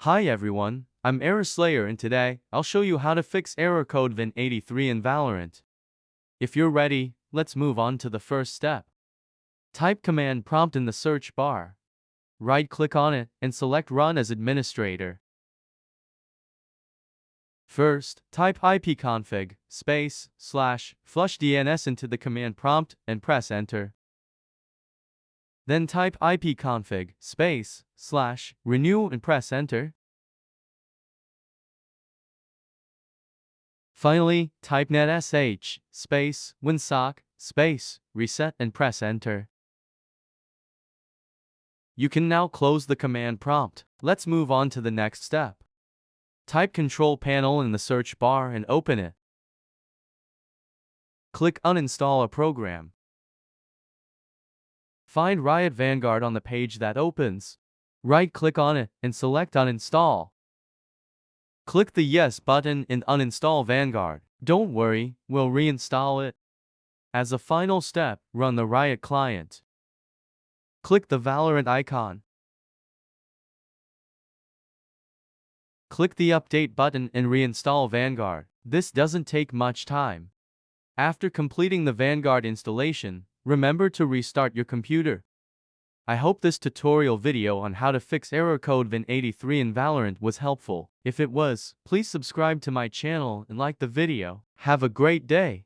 Hi everyone, I'm Error Slayer and today, I'll show you how to fix error code Vin83 in Valorant. If you're ready, let's move on to the first step. Type command prompt in the search bar. Right-click on it and select Run as administrator. First, type ipconfig /flush DNS into the command prompt and press enter. Then type ipconfig /renew and press enter. Finally, type netsh winsock reset and press enter. You can now close the command prompt. Let's move on to the next step. Type control panel in the search bar and open it. Click uninstall a program. Find Riot Vanguard on the page that opens. Right-click on it and select uninstall. Click the Yes button and uninstall Vanguard. Don't worry, we'll reinstall it. As a final step, run the Riot client. Click the Valorant icon. Click the Update button and reinstall Vanguard. This doesn't take much time. After completing the Vanguard installation, remember to restart your computer. I hope this tutorial video on how to fix error code Vin83 in Valorant was helpful. If it was, please subscribe to my channel and like the video. Have a great day.